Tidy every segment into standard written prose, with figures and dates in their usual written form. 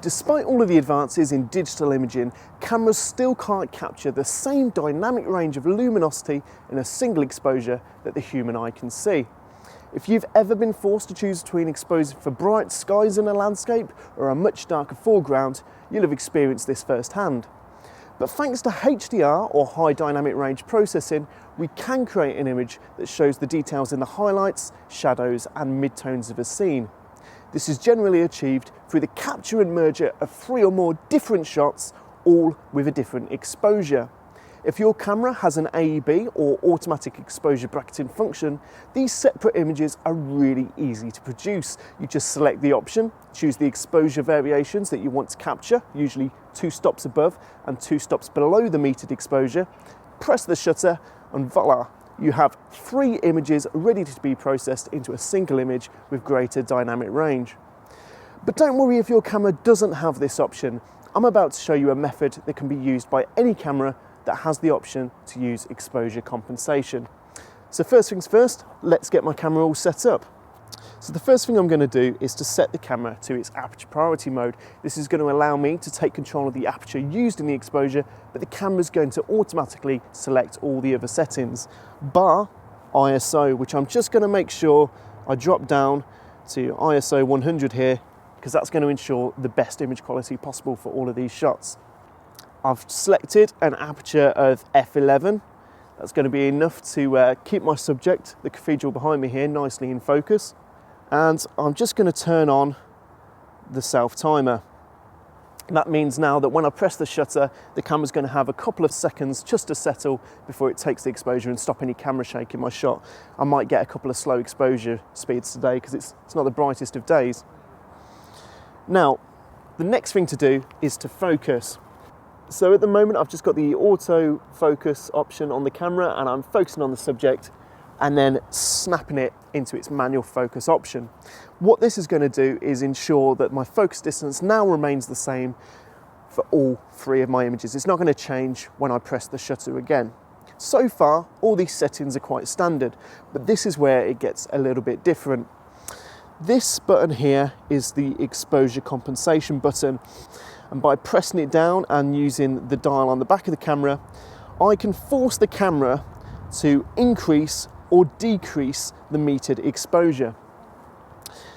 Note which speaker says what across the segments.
Speaker 1: Despite all of the advances in digital imaging, cameras still can't capture the same dynamic range of luminosity in a single exposure that the human eye can see. If you've ever been forced to choose between exposing for bright skies in a landscape or a much darker foreground, you'll have experienced this firsthand. But thanks to HDR, or high dynamic range processing, we can create an image that shows the details in the highlights, shadows and midtones of a scene. This is generally achieved through the capture and merger of 3 or more different shots, all with a different exposure. If your camera has an AEB, or automatic exposure bracketing function, these separate images are really easy to produce. You just select the option, choose the exposure variations that you want to capture, usually 2 stops above and 2 stops below the metered exposure, press the shutter, and voila, you have 3 images ready to be processed into a single image with greater dynamic range. But don't worry if your camera doesn't have this option. I'm about to show you a method that can be used by any camera that has the option to use exposure compensation. So first things first, let's get my camera all set up. So the first thing I'm going to do is to set the camera to its aperture priority mode. This is going to allow me to take control of the aperture used in the exposure, but the camera is going to automatically select all the other settings, bar ISO, which I'm just going to make sure I drop down to ISO 100 here, because that's going to ensure the best image quality possible for all of these shots. I've selected an aperture of f11. That's going to be enough to keep my subject, the cathedral behind me here, nicely in focus. And I'm just going to turn on the self timer. That means now that when I press the shutter, the camera's going to have a couple of seconds just to settle before it takes the exposure and stop any camera shake in my shot. I might get a couple of slow exposure speeds today because it's not the brightest of days. Now, the next thing to do is to focus. So at the moment I've just got the auto focus option on the camera and I'm focusing on the subject and then snapping it into its manual focus option. What this is going to do is ensure that my focus distance now remains the same for all 3 of my images. It's not going to change when I press the shutter again. So far all these settings are quite standard, but this is where it gets a little bit different. This button here is the exposure compensation button. And by pressing it down and using the dial on the back of the camera, I can force the camera to increase or decrease the metered exposure.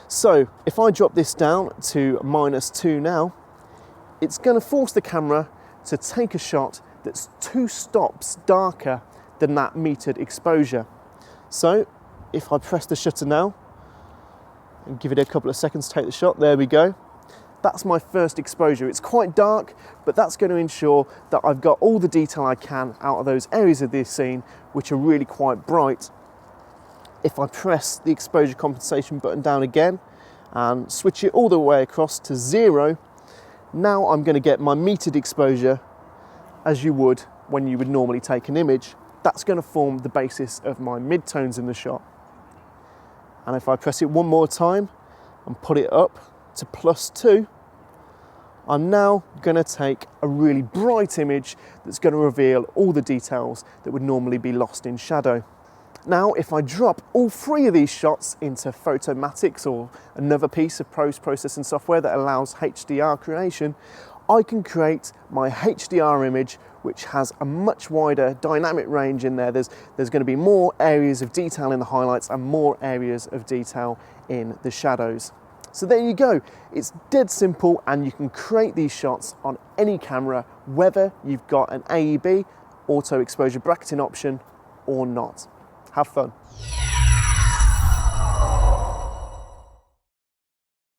Speaker 1: So if I drop this down to -2 now, it's going to force the camera to take a shot that's 2 stops darker than that metered exposure. So if I press the shutter now and give it a couple of seconds to take the shot, there we go. That's my first exposure. It's quite dark, but that's going to ensure that I've got all the detail I can out of those areas of this scene, which are really quite bright. If I press the exposure compensation button down again and switch it all the way across to 0, now I'm going to get my metered exposure as you would when you would normally take an image. That's going to form the basis of my midtones in the shot. And if I press it one more time and put it up to +2, I'm now going to take a really bright image that's going to reveal all the details that would normally be lost in shadow. Now, if I drop all 3 of these shots into Photomatics or another piece of post-processing software that allows HDR creation, I can create my HDR image, which has a much wider dynamic range in there. There's going to be more areas of detail in the highlights and more areas of detail in the shadows. So there you go. It's dead simple and you can create these shots on any camera, whether you've got an AEB, auto exposure bracketing option, or not. Have fun.